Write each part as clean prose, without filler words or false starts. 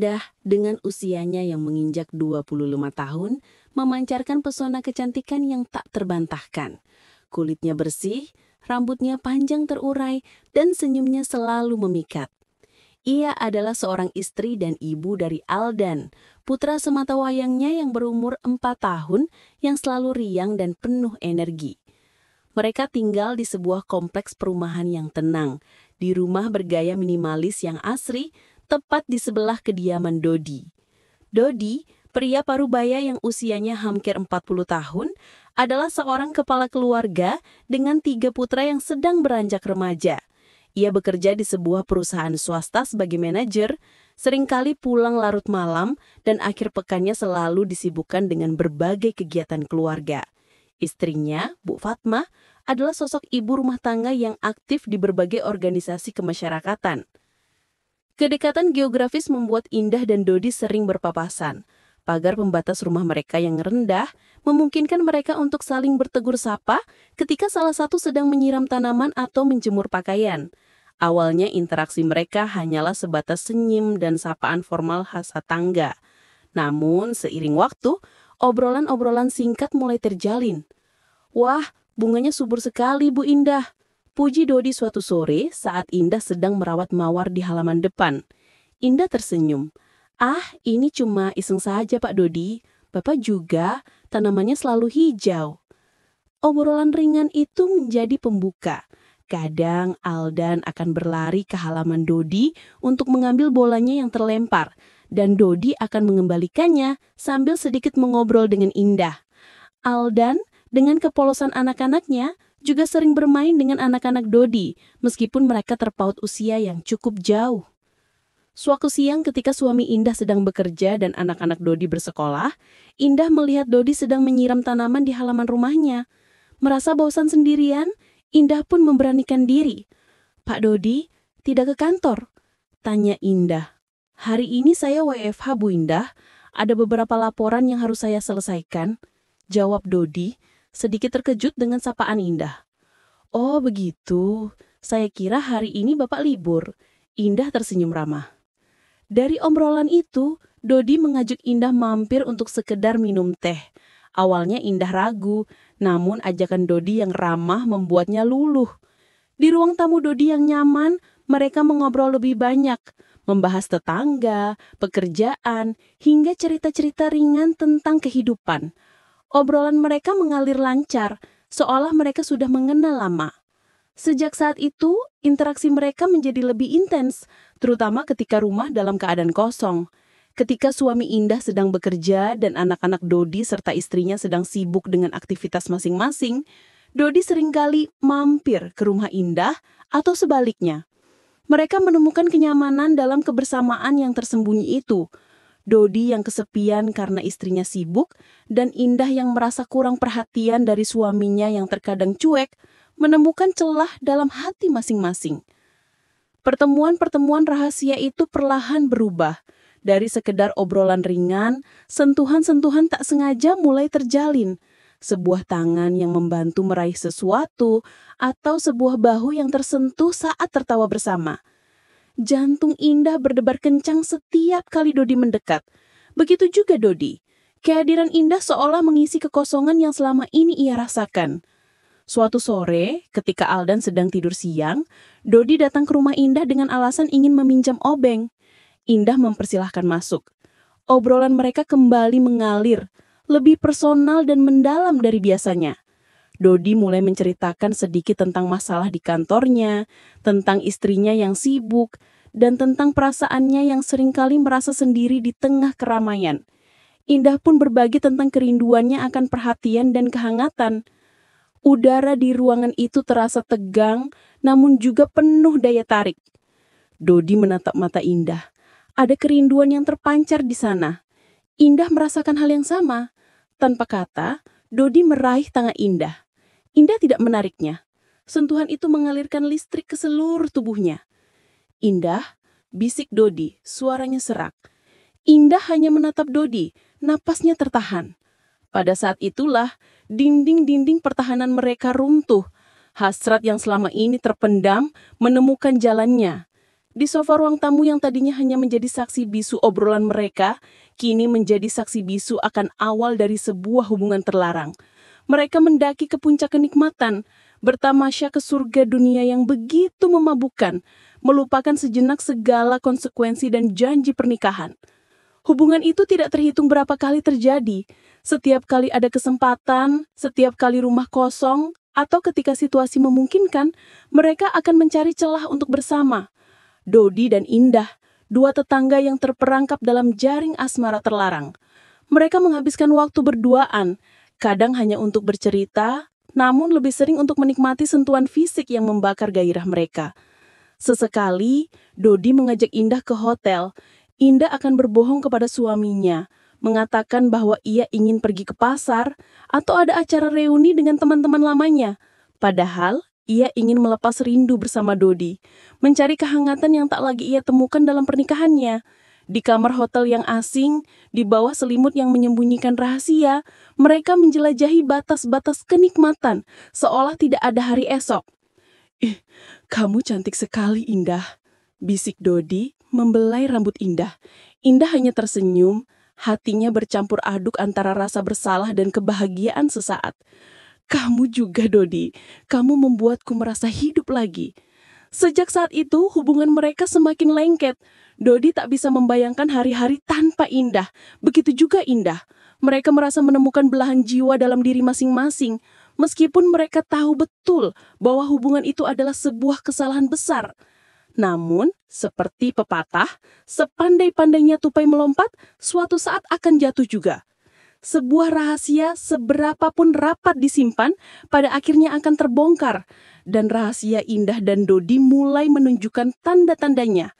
Indah dengan usianya yang menginjak 25 tahun memancarkan pesona kecantikan yang tak terbantahkan. Kulitnya bersih, rambutnya panjang terurai, dan senyumnya selalu memikat. Ia adalah seorang istri dan ibu dari Aldan, putra sematawayangnya yang berumur 4 tahun yang selalu riang dan penuh energi. Mereka tinggal di sebuah kompleks perumahan yang tenang, di rumah bergaya minimalis yang asri, tepat di sebelah kediaman Dodi. Dodi, pria parubaya yang usianya hampir 40 tahun, adalah seorang kepala keluarga dengan 3 putra yang sedang beranjak remaja. Ia bekerja di sebuah perusahaan swasta sebagai manajer, seringkali pulang larut malam dan akhir pekannya selalu disibukkan dengan berbagai kegiatan keluarga. Istrinya, Bu Fatma, adalah sosok ibu rumah tangga yang aktif di berbagai organisasi kemasyarakatan. Kedekatan geografis membuat Indah dan Dodi sering berpapasan. Pagar pembatas rumah mereka yang rendah memungkinkan mereka untuk saling bertegur sapa ketika salah satu sedang menyiram tanaman atau menjemur pakaian. Awalnya interaksi mereka hanyalah sebatas senyum dan sapaan formal khas tangga. Namun seiring waktu, obrolan-obrolan singkat mulai terjalin. "Wah, bunganya subur sekali, Bu Indah," puji Dodi suatu sore saat Indah sedang merawat mawar di halaman depan. Indah tersenyum. "Ah, ini cuma iseng saja, Pak Dodi. Bapak juga, tanamannya selalu hijau." Obrolan ringan itu menjadi pembuka. Kadang Aldan akan berlari ke halaman Dodi untuk mengambil bolanya yang terlempar, dan Dodi akan mengembalikannya sambil sedikit mengobrol dengan Indah. Aldan, dengan kepolosan anak-anaknya, juga sering bermain dengan anak-anak Dodi, meskipun mereka terpaut usia yang cukup jauh. Suatu siang ketika suami Indah sedang bekerja dan anak-anak Dodi bersekolah, Indah melihat Dodi sedang menyiram tanaman di halaman rumahnya. Merasa bosan sendirian, Indah pun memberanikan diri. "Pak Dodi, tidak ke kantor?" tanya Indah. "Hari ini saya WFH, Bu Indah. Ada beberapa laporan yang harus saya selesaikan," jawab Dodi, sedikit terkejut dengan sapaan Indah. "Oh begitu, saya kira hari ini Bapak libur." Indah tersenyum ramah. Dari obrolan itu, Dodi mengajak Indah mampir untuk sekedar minum teh. Awalnya Indah ragu, namun ajakan Dodi yang ramah membuatnya luluh. Di ruang tamu Dodi yang nyaman, mereka mengobrol lebih banyak, membahas tetangga, pekerjaan, hingga cerita-cerita ringan tentang kehidupan. Obrolan mereka mengalir lancar, seolah mereka sudah mengenal lama. Sejak saat itu, interaksi mereka menjadi lebih intens, terutama ketika rumah dalam keadaan kosong. Ketika suami Indah sedang bekerja dan anak-anak Dodi serta istrinya sedang sibuk dengan aktivitas masing-masing, Dodi seringkali mampir ke rumah Indah atau sebaliknya. Mereka menemukan kenyamanan dalam kebersamaan yang tersembunyi itu. Dodi yang kesepian karena istrinya sibuk, dan Indah yang merasa kurang perhatian dari suaminya yang terkadang cuek, menemukan celah dalam hati masing-masing. Pertemuan-pertemuan rahasia itu perlahan berubah. Dari sekedar obrolan ringan, sentuhan-sentuhan tak sengaja mulai terjalin. Sebuah tangan yang membantu meraih sesuatu, atau sebuah bahu yang tersentuh saat tertawa bersama. Jantung Indah berdebar kencang setiap kali Dodi mendekat. Begitu juga Dodi. Kehadiran Indah seolah mengisi kekosongan yang selama ini ia rasakan. Suatu sore, ketika Aldan sedang tidur siang, Dodi datang ke rumah Indah dengan alasan ingin meminjam obeng. Indah mempersilahkan masuk. Obrolan mereka kembali mengalir, lebih personal dan mendalam dari biasanya. Dodi mulai menceritakan sedikit tentang masalah di kantornya, tentang istrinya yang sibuk, dan tentang perasaannya yang seringkali merasa sendiri di tengah keramaian. Indah pun berbagi tentang kerinduannya akan perhatian dan kehangatan. Udara di ruangan itu terasa tegang, namun juga penuh daya tarik. Dodi menatap mata Indah. Ada kerinduan yang terpancar di sana. Indah merasakan hal yang sama. Tanpa kata, Dodi meraih tangan Indah. Indah tidak menariknya. Sentuhan itu mengalirkan listrik ke seluruh tubuhnya. "Indah," bisik Dodi, suaranya serak. Indah hanya menatap Dodi, napasnya tertahan. Pada saat itulah, dinding-dinding pertahanan mereka runtuh. Hasrat yang selama ini terpendam menemukan jalannya. Di sofa ruang tamu yang tadinya hanya menjadi saksi bisu obrolan mereka, kini menjadi saksi bisu akan awal dari sebuah hubungan terlarang. Mereka mendaki ke puncak kenikmatan, bertamasya ke surga dunia yang begitu memabukkan, melupakan sejenak segala konsekuensi dan janji pernikahan. Hubungan itu tidak terhitung berapa kali terjadi. Setiap kali ada kesempatan, setiap kali rumah kosong, atau ketika situasi memungkinkan, mereka akan mencari celah untuk bersama. Dodi dan Indah, dua tetangga yang terperangkap dalam jaring asmara terlarang. Mereka menghabiskan waktu berduaan, kadang hanya untuk bercerita, namun lebih sering untuk menikmati sentuhan fisik yang membakar gairah mereka. Sesekali, Dodi mengajak Indah ke hotel. Indah akan berbohong kepada suaminya, mengatakan bahwa ia ingin pergi ke pasar atau ada acara reuni dengan teman-teman lamanya. Padahal, ia ingin melepas rindu bersama Dodi, mencari kehangatan yang tak lagi ia temukan dalam pernikahannya. Di kamar hotel yang asing, di bawah selimut yang menyembunyikan rahasia, mereka menjelajahi batas-batas kenikmatan, seolah tidak ada hari esok. Kamu cantik sekali, Indah, bisik Dodi, membelai rambut Indah. Indah hanya tersenyum, hatinya bercampur aduk antara rasa bersalah dan kebahagiaan sesaat. Kamu juga, Dodi. Kamu membuatku merasa hidup lagi. Sejak saat itu, hubungan mereka semakin lengket. Dodi tak bisa membayangkan hari-hari tanpa Indah. Begitu juga Indah. Mereka merasa menemukan belahan jiwa dalam diri masing-masing, meskipun mereka tahu betul bahwa hubungan itu adalah sebuah kesalahan besar. Namun, seperti pepatah, sepandai-pandainya tupai melompat, suatu saat akan jatuh juga. Sebuah rahasia seberapapun rapat disimpan, pada akhirnya akan terbongkar. Dan rahasia Indah dan Dodi mulai menunjukkan tanda-tandanya.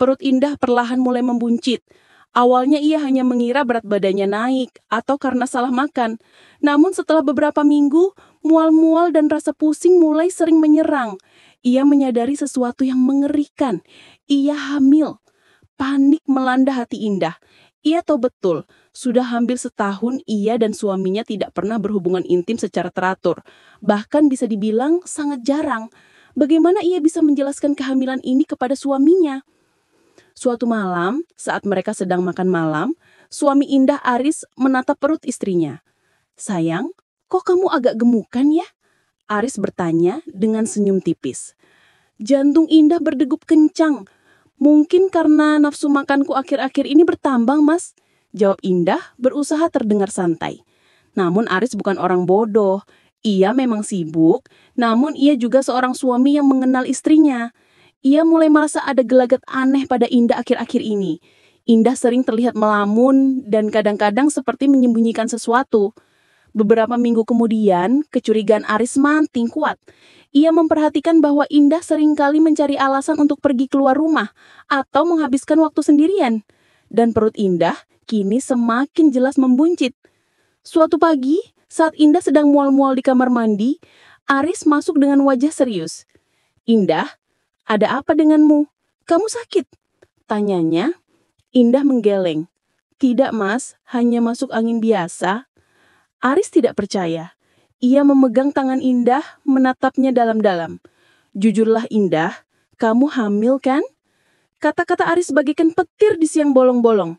Perut Indah perlahan mulai membuncit. Awalnya ia hanya mengira berat badannya naik atau karena salah makan. Namun setelah beberapa minggu, mual-mual dan rasa pusing mulai sering menyerang. Ia menyadari sesuatu yang mengerikan. Ia hamil. Panik melanda hati Indah. Ia tahu betul, sudah hampir setahun ia dan suaminya tidak pernah berhubungan intim secara teratur. Bahkan bisa dibilang sangat jarang. Bagaimana ia bisa menjelaskan kehamilan ini kepada suaminya? Suatu malam, saat mereka sedang makan malam, suami Indah Aris menatap perut istrinya. Sayang, kok kamu agak gemukan ya? Aris bertanya dengan senyum tipis. Jantung Indah berdegup kencang. Mungkin karena nafsu makanku akhir-akhir ini bertambah, Mas. Jawab Indah berusaha terdengar santai. Namun Aris bukan orang bodoh. Ia memang sibuk, namun ia juga seorang suami yang mengenal istrinya. Ia mulai merasa ada gelagat aneh pada Indah akhir-akhir ini. Indah sering terlihat melamun dan kadang-kadang seperti menyembunyikan sesuatu. Beberapa minggu kemudian, kecurigaan Aris makin kuat. Ia memperhatikan bahwa Indah seringkali mencari alasan untuk pergi keluar rumah atau menghabiskan waktu sendirian. Dan perut Indah kini semakin jelas membuncit. Suatu pagi, saat Indah sedang mual-mual di kamar mandi, Aris masuk dengan wajah serius. Indah, ada apa denganmu? Kamu sakit? Tanyanya. Indah menggeleng. Tidak, Mas, hanya masuk angin biasa. Aris tidak percaya. Ia memegang tangan Indah, menatapnya dalam-dalam. Jujurlah Indah, kamu hamil kan? Kata-kata Aris bagaikan petir di siang bolong-bolong.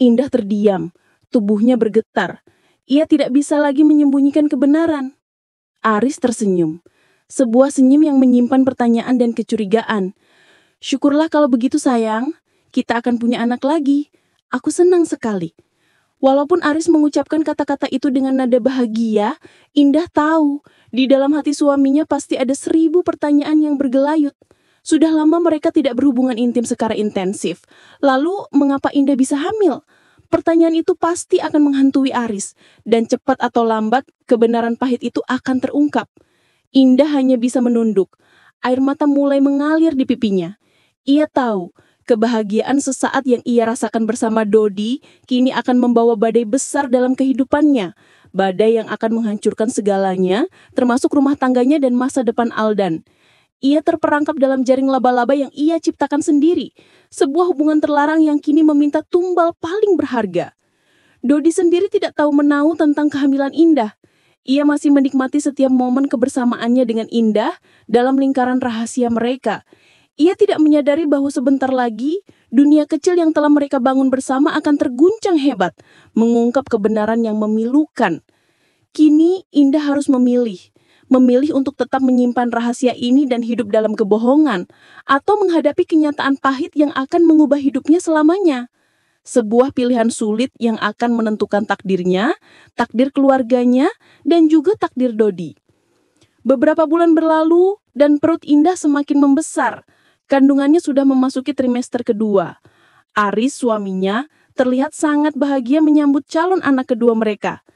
Indah terdiam, tubuhnya bergetar. Ia tidak bisa lagi menyembunyikan kebenaran. Aris tersenyum. Sebuah senyum yang menyimpan pertanyaan dan kecurigaan. Syukurlah kalau begitu sayang, kita akan punya anak lagi. Aku senang sekali. Walaupun Aris mengucapkan kata-kata itu dengan nada bahagia, Indah tahu, di dalam hati suaminya pasti ada 1000 pertanyaan yang bergelayut. Sudah lama mereka tidak berhubungan intim secara intensif. Lalu, mengapa Indah bisa hamil? Pertanyaan itu pasti akan menghantui Aris, dan cepat atau lambat, kebenaran pahit itu akan terungkap. Indah hanya bisa menunduk. Air mata mulai mengalir di pipinya. Ia tahu, kebahagiaan sesaat yang ia rasakan bersama Dodi kini akan membawa badai besar dalam kehidupannya. Badai yang akan menghancurkan segalanya, termasuk rumah tangganya dan masa depan Aldan. Ia terperangkap dalam jaring laba-laba yang ia ciptakan sendiri. Sebuah hubungan terlarang yang kini meminta tumbal paling berharga. Dodi sendiri tidak tahu menahu tentang kehamilan Indah. Ia masih menikmati setiap momen kebersamaannya dengan Indah dalam lingkaran rahasia mereka. Ia tidak menyadari bahwa sebentar lagi dunia kecil yang telah mereka bangun bersama akan terguncang hebat, mengungkap kebenaran yang memilukan. Kini Indah harus memilih untuk tetap menyimpan rahasia ini dan hidup dalam kebohongan, atau menghadapi kenyataan pahit yang akan mengubah hidupnya selamanya. Sebuah pilihan sulit yang akan menentukan takdirnya, takdir keluarganya, dan juga takdir Dodi. Beberapa bulan berlalu dan perut Indah semakin membesar. Kandungannya sudah memasuki trimester kedua. Aris, suaminya, terlihat sangat bahagia menyambut calon anak kedua mereka.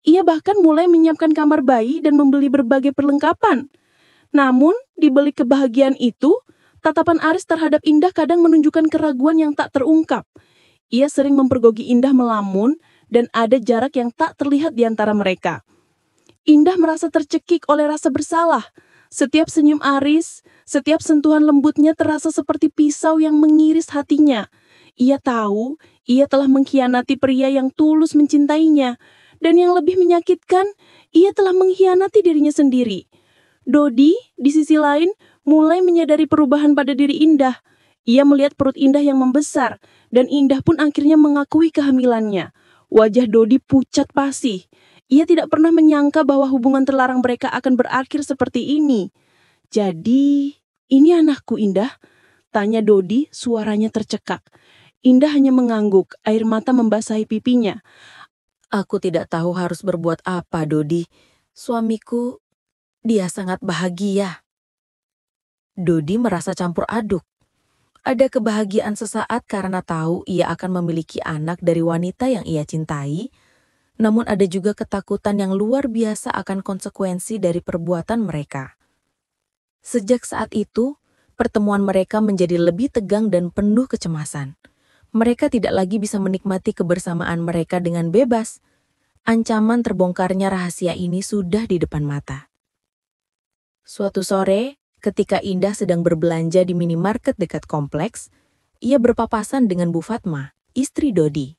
Ia bahkan mulai menyiapkan kamar bayi dan membeli berbagai perlengkapan. Namun, di balik kebahagiaan itu, tatapan Aris terhadap Indah kadang menunjukkan keraguan yang tak terungkap. Ia sering mempergoki Indah melamun dan ada jarak yang tak terlihat di antara mereka. Indah merasa tercekik oleh rasa bersalah. Setiap senyum Aris, setiap sentuhan lembutnya terasa seperti pisau yang mengiris hatinya. Ia tahu ia telah mengkhianati pria yang tulus mencintainya. Dan yang lebih menyakitkan, ia telah mengkhianati dirinya sendiri. Dodi, di sisi lain, mulai menyadari perubahan pada diri Indah. Ia melihat perut Indah yang membesar, dan Indah pun akhirnya mengakui kehamilannya. Wajah Dodi pucat pasi. Ia tidak pernah menyangka bahwa hubungan terlarang mereka akan berakhir seperti ini. Jadi, ini anakku Indah? Tanya Dodi, suaranya tercekak. Indah hanya mengangguk, air mata membasahi pipinya. Aku tidak tahu harus berbuat apa, Dodi. Suamiku, dia sangat bahagia. Dodi merasa campur aduk. Ada kebahagiaan sesaat karena tahu ia akan memiliki anak dari wanita yang ia cintai, namun ada juga ketakutan yang luar biasa akan konsekuensi dari perbuatan mereka. Sejak saat itu, pertemuan mereka menjadi lebih tegang dan penuh kecemasan. Mereka tidak lagi bisa menikmati kebersamaan mereka dengan bebas. Ancaman terbongkarnya rahasia ini sudah di depan mata. Suatu sore, ketika Indah sedang berbelanja di minimarket dekat kompleks, ia berpapasan dengan Bu Fatma, istri Dodi.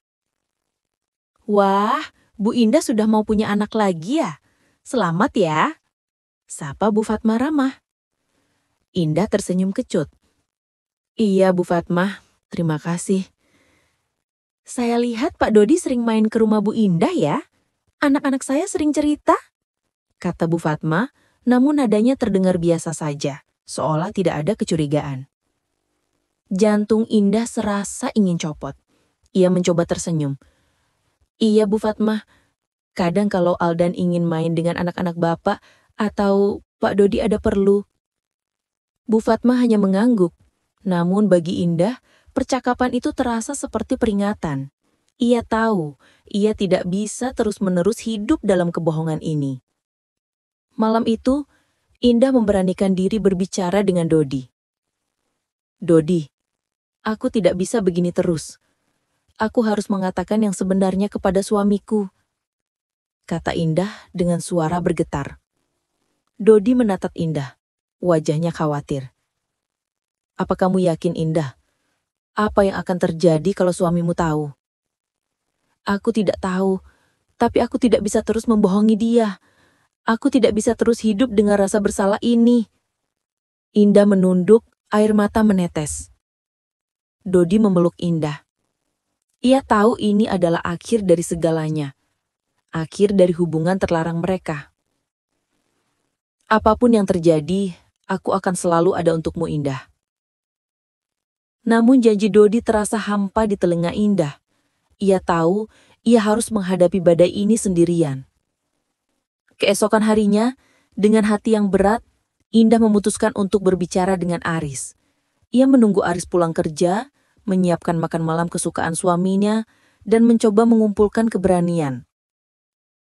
"Wah, Bu Indah sudah mau punya anak lagi ya? Selamat ya," sapa Bu Fatma ramah. Indah tersenyum kecut. "Iya Bu Fatma, terima kasih. Saya lihat Pak Dodi sering main ke rumah Bu Indah ya? Anak-anak saya sering cerita," kata Bu Fatma, namun nadanya terdengar biasa saja, seolah tidak ada kecurigaan. Jantung Indah serasa ingin copot. Ia mencoba tersenyum. "Iya Bu Fatma, kadang kalau Aldan ingin main dengan anak-anak Bapak atau Pak Dodi ada perlu." Bu Fatma hanya mengangguk, namun bagi Indah, percakapan itu terasa seperti peringatan. Ia tahu, ia tidak bisa terus-menerus hidup dalam kebohongan ini. Malam itu, Indah memberanikan diri berbicara dengan Dodi. "Dodi, aku tidak bisa begini terus. Aku harus mengatakan yang sebenarnya kepada suamiku," kata Indah dengan suara bergetar. Dodi menatap Indah, wajahnya khawatir. "Apa kamu yakin, Indah? Apa yang akan terjadi kalau suamimu tahu?" "Aku tidak tahu, tapi aku tidak bisa terus membohongi dia. Aku tidak bisa terus hidup dengan rasa bersalah ini." Indah menunduk, air mata menetes. Dodi memeluk Indah. Ia tahu ini adalah akhir dari segalanya. Akhir dari hubungan terlarang mereka. "Apapun yang terjadi, aku akan selalu ada untukmu, Indah." Namun janji Dodi terasa hampa di telinga Indah. Ia tahu ia harus menghadapi badai ini sendirian. Keesokan harinya, dengan hati yang berat, Indah memutuskan untuk berbicara dengan Aris. Ia menunggu Aris pulang kerja, menyiapkan makan malam kesukaan suaminya, dan mencoba mengumpulkan keberanian.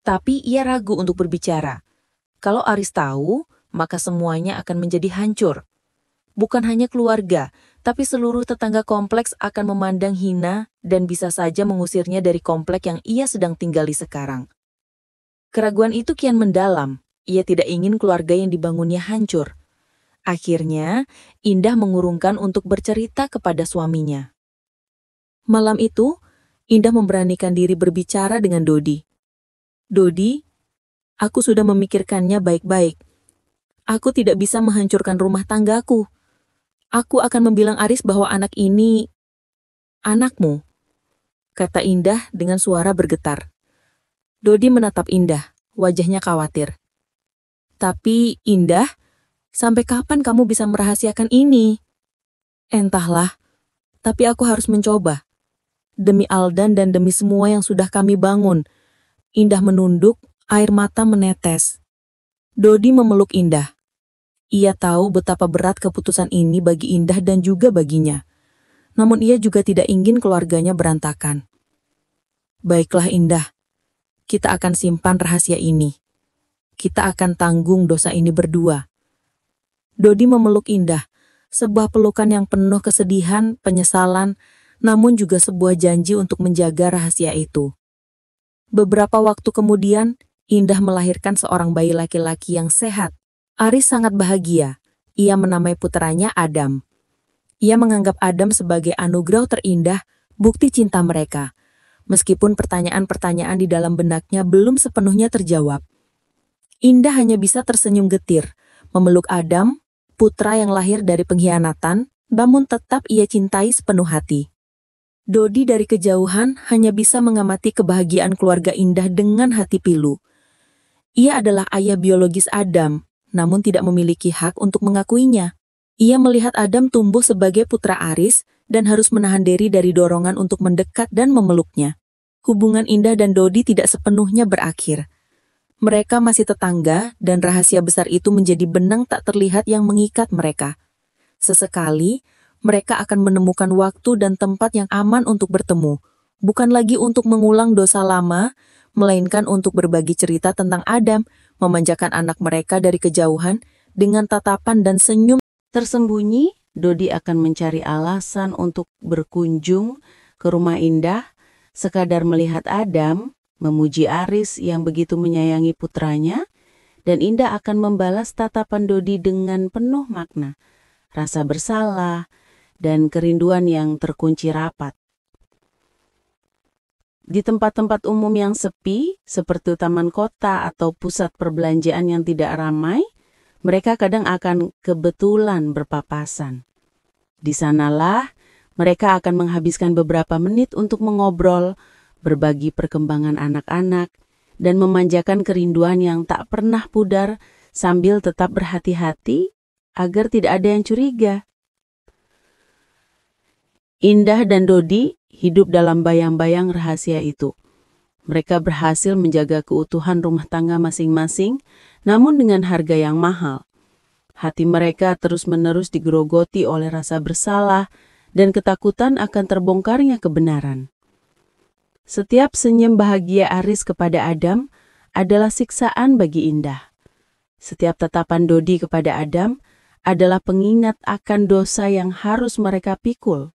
Tapi ia ragu untuk berbicara. Kalau Aris tahu, maka semuanya akan menjadi hancur. Bukan hanya keluarga, tapi seluruh tetangga kompleks akan memandang hina dan bisa saja mengusirnya dari komplek yang ia sedang tinggali sekarang. Keraguan itu kian mendalam. Ia tidak ingin keluarga yang dibangunnya hancur. Akhirnya, Indah mengurungkan untuk bercerita kepada suaminya. Malam itu, Indah memberanikan diri berbicara dengan Dodi. "Dodi, aku sudah memikirkannya baik-baik. Aku tidak bisa menghancurkan rumah tanggaku. Aku akan membilang Aris bahwa anak ini anakmu, kata Indah dengan suara bergetar. Dodi menatap Indah, wajahnya khawatir. Tapi Indah, sampai kapan kamu bisa merahasiakan ini? Entahlah, tapi aku harus mencoba. Demi Aldan dan demi semua yang sudah kami bangun. Indah menunduk, air mata menetes. Dodi memeluk Indah. Ia tahu betapa berat keputusan ini bagi Indah dan juga baginya. Namun ia juga tidak ingin keluarganya berantakan. Baiklah Indah, kita akan simpan rahasia ini. Kita akan tanggung dosa ini berdua. Dodi memeluk Indah, sebuah pelukan yang penuh kesedihan, penyesalan, namun juga sebuah janji untuk menjaga rahasia itu. Beberapa waktu kemudian, Indah melahirkan seorang bayi laki-laki yang sehat. Aris sangat bahagia. Ia menamai putranya Adam. Ia menganggap Adam sebagai anugerah terindah, bukti cinta mereka. Meskipun pertanyaan-pertanyaan di dalam benaknya belum sepenuhnya terjawab. Indah hanya bisa tersenyum getir, memeluk Adam, putra yang lahir dari pengkhianatan, namun tetap ia cintai sepenuh hati. Dodi dari kejauhan hanya bisa mengamati kebahagiaan keluarga Indah dengan hati pilu. Ia adalah ayah biologis Adam, namun tidak memiliki hak untuk mengakuinya. Ia melihat Adam tumbuh sebagai putra Aris dan harus menahan diri dari dorongan untuk mendekat dan memeluknya. Hubungan Indah dan Dodi tidak sepenuhnya berakhir. Mereka masih tetangga dan rahasia besar itu menjadi benang tak terlihat yang mengikat mereka. Sesekali, mereka akan menemukan waktu dan tempat yang aman untuk bertemu, bukan lagi untuk mengulang dosa lama, melainkan untuk berbagi cerita tentang Adam, memanjakan anak mereka dari kejauhan dengan tatapan dan senyum. Tersembunyi, Dodi akan mencari alasan untuk berkunjung ke rumah Indah, sekadar melihat Adam, memuji Aris yang begitu menyayangi putranya, dan Indah akan membalas tatapan Dodi dengan penuh makna, rasa bersalah, dan kerinduan yang terkunci rapat. Di tempat-tempat umum yang sepi, seperti taman kota atau pusat perbelanjaan yang tidak ramai, mereka kadang akan kebetulan berpapasan. Di sanalah mereka akan menghabiskan beberapa menit untuk mengobrol, berbagi perkembangan anak-anak, dan memanjakan kerinduan yang tak pernah pudar sambil tetap berhati-hati agar tidak ada yang curiga. Indah dan Dodi hidup dalam bayang-bayang rahasia itu. Mereka berhasil menjaga keutuhan rumah tangga masing-masing, namun dengan harga yang mahal. Hati mereka terus-menerus digerogoti oleh rasa bersalah dan ketakutan akan terbongkarnya kebenaran. Setiap senyum bahagia Aris kepada Adam adalah siksaan bagi Indah. Setiap tatapan Dodi kepada Adam adalah pengingat akan dosa yang harus mereka pikul.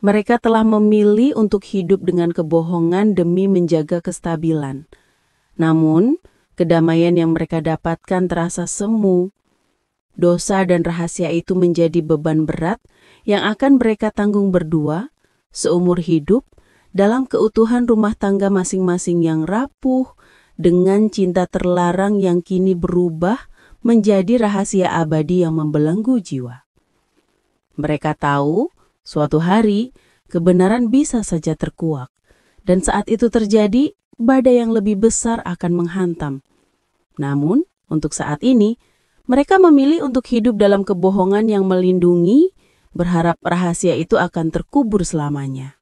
Mereka telah memilih untuk hidup dengan kebohongan demi menjaga kestabilan. Namun, kedamaian yang mereka dapatkan terasa semu. Dosa dan rahasia itu menjadi beban berat yang akan mereka tanggung berdua seumur hidup dalam keutuhan rumah tangga masing-masing yang rapuh dengan cinta terlarang yang kini berubah menjadi rahasia abadi yang membelenggu jiwa. Mereka tahu suatu hari kebenaran bisa saja terkuak, dan saat itu terjadi, badai yang lebih besar akan menghantam. Namun, untuk saat ini, mereka memilih untuk hidup dalam kebohongan yang melindungi, berharap rahasia itu akan terkubur selamanya.